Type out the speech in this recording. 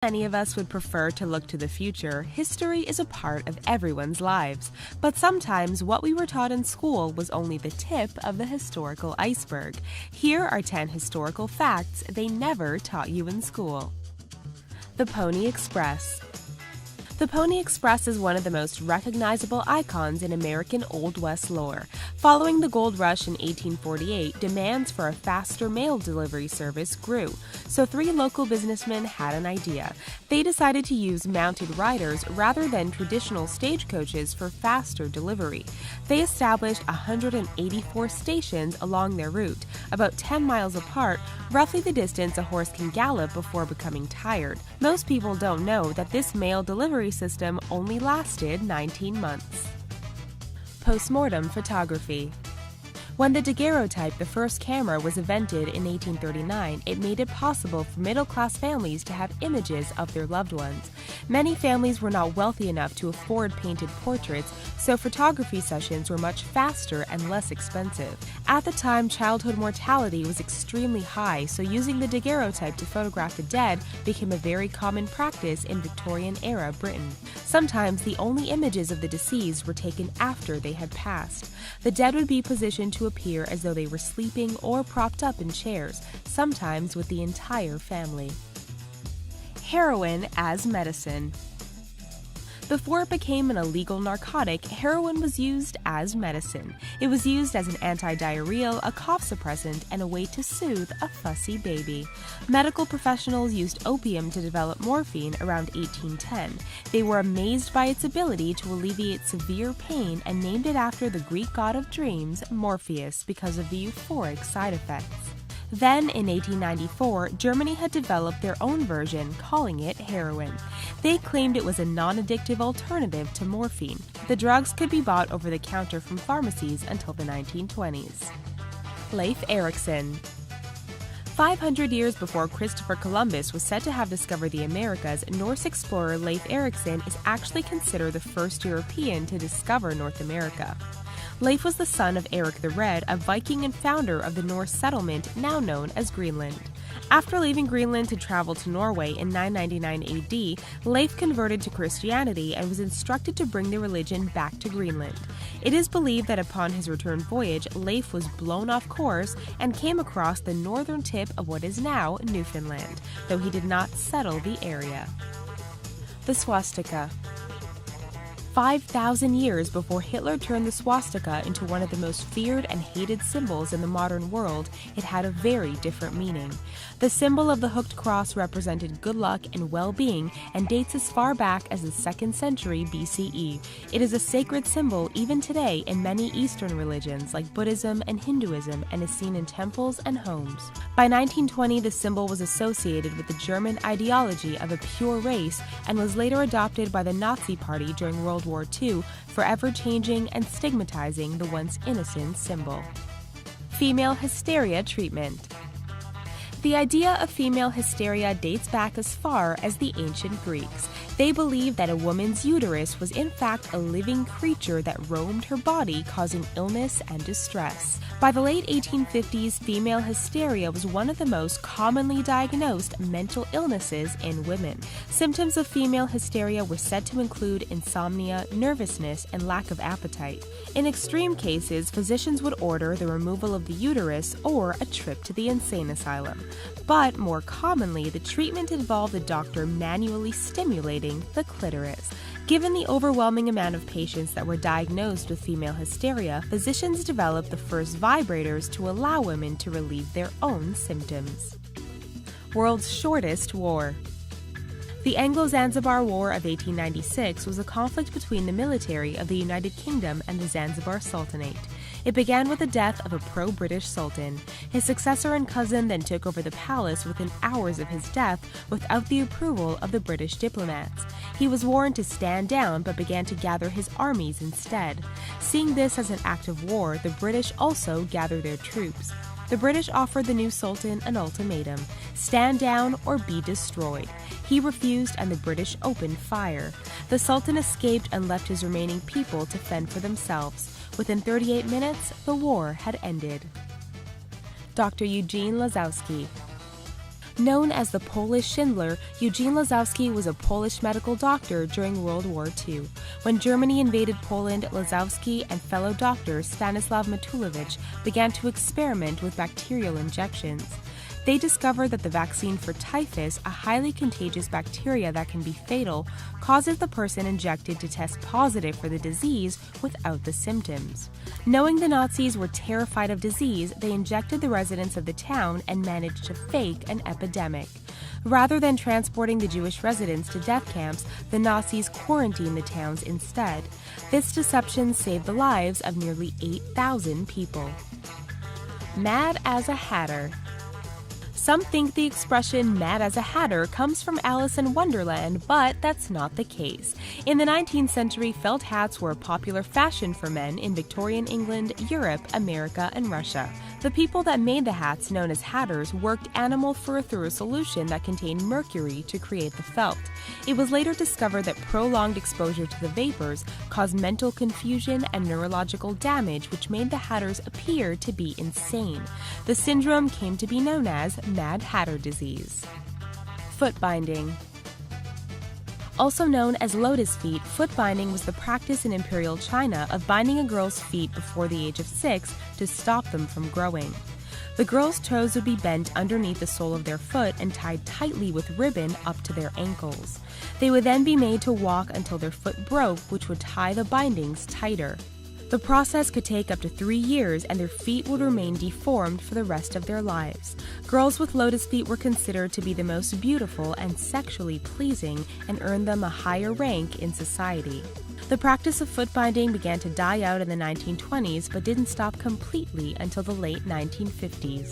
Many of us would prefer to look to the future, history is a part of everyone's lives. But sometimes what we were taught in school was only the tip of the historical iceberg. Here are 10 historical facts they never taught you in school. The Pony Express. The Pony Express is one of the most recognizable icons in American Old West lore. Following the gold rush in 1848, demands for a faster mail delivery service grew, so 3 local businessmen had an idea. They decided to use mounted riders rather than traditional stagecoaches for faster delivery. They established 184 stations along their route, about 10 miles apart, roughly the distance a horse can gallop before becoming tired. Most people don't know that this mail delivery system only lasted 19 months. Postmortem photography. When the daguerreotype, the first camera, was invented in 1839, it made it possible for middle-class families to have images of their loved ones. Many families were not wealthy enough to afford painted portraits, so photography sessions were much faster and less expensive. At the time, childhood mortality was extremely high, so using the daguerreotype to photograph the dead became a very common practice in Victorian-era Britain. Sometimes the only images of the deceased were taken after they had passed. The dead would be positioned to appear as though they were sleeping or propped up in chairs, sometimes with the entire family. Heroin as medicine. Before it became an illegal narcotic, heroin was used as medicine. It was used as an anti-diarrheal, a cough suppressant, and a way to soothe a fussy baby. Medical professionals used opium to develop morphine around 1810. They were amazed by its ability to alleviate severe pain and named it after the Greek god of dreams, Morpheus, because of the euphoric side effects. Then, in 1894, Germany had developed their own version, calling it heroin. They claimed it was a non-addictive alternative to morphine. The drugs could be bought over the counter from pharmacies until the 1920s. Leif Erikson. 500 years before Christopher Columbus was said to have discovered the Americas, Norse explorer Leif Erikson is actually considered the first European to discover North America. Leif was the son of Eric the Red, a Viking and founder of the Norse settlement now known as Greenland. After leaving Greenland to travel to Norway in 999 AD, Leif converted to Christianity and was instructed to bring the religion back to Greenland. It is believed that upon his return voyage, Leif was blown off course and came across the northern tip of what is now Newfoundland, though he did not settle the area. The swastika. 5,000 years before Hitler turned the swastika into one of the most feared and hated symbols in the modern world, it had a very different meaning. The symbol of the hooked cross represented good luck and well-being and dates as far back as the 2nd century BCE. It is a sacred symbol even today in many Eastern religions like Buddhism and Hinduism and is seen in temples and homes. By 1920, the symbol was associated with the German ideology of a pure race and was later adopted by the Nazi Party during World War II, forever changing and stigmatizing the once innocent symbol. Female hysteria treatment. The idea of female hysteria dates back as far as the ancient Greeks. They believed that a woman's uterus was in fact a living creature that roamed her body, causing illness and distress. By the late 1850s, female hysteria was one of the most commonly diagnosed mental illnesses in women. Symptoms of female hysteria were said to include insomnia, nervousness, and lack of appetite. In extreme cases, physicians would order the removal of the uterus or a trip to the insane asylum. But more commonly, the treatment involved the doctor manually stimulating the clitoris. Given the overwhelming amount of patients that were diagnosed with female hysteria, physicians developed the first vibrators to allow women to relieve their own symptoms. World's shortest war. The Anglo-Zanzibar War of 1896 was a conflict between the military of the United Kingdom and the Zanzibar Sultanate. It began with the death of a pro-British sultan. His successor and cousin then took over the palace within hours of his death without the approval of the British diplomats. He was warned to stand down but began to gather his armies instead. Seeing this as an act of war, the British also gathered their troops. The British offered the new sultan an ultimatum: stand down or be destroyed. He refused and the British opened fire. The sultan escaped and left his remaining people to fend for themselves. Within 38 minutes, the war had ended. Dr. Eugene Lazowski. Known as the Polish Schindler, Eugene Lazowski was a Polish medical doctor during World War II. When Germany invaded Poland, Lazowski and fellow doctor Stanislaw Matulewicz began to experiment with bacterial injections. They discovered that the vaccine for typhus, a highly contagious bacteria that can be fatal, causes the person injected to test positive for the disease without the symptoms. Knowing the Nazis were terrified of disease, they injected the residents of the town and managed to fake an epidemic. Rather than transporting the Jewish residents to death camps, the Nazis quarantined the towns instead. This deception saved the lives of nearly 8,000 people. Mad as a Hatter. Some think the expression mad as a hatter comes from Alice in Wonderland, but that's not the case. In the 19th century, felt hats were a popular fashion for men in Victorian England, Europe, America, and Russia. The people that made the hats, known as hatters, worked animal fur through a solution that contained mercury to create the felt. It was later discovered that prolonged exposure to the vapors caused mental confusion and neurological damage, which made the hatters appear to be insane. The syndrome came to be known as Mad Hatter disease. Foot binding. Also known as lotus feet, foot binding was the practice in Imperial China of binding a girl's feet before the age of 6 to stop them from growing. The girls' toes would be bent underneath the sole of their foot and tied tightly with ribbon up to their ankles. They would then be made to walk until their foot broke, which would tie the bindings tighter. The process could take up to 3 years, and their feet would remain deformed for the rest of their lives. Girls with lotus feet were considered to be the most beautiful and sexually pleasing and earned them a higher rank in society. The practice of foot binding began to die out in the 1920s, but didn't stop completely until the late 1950s.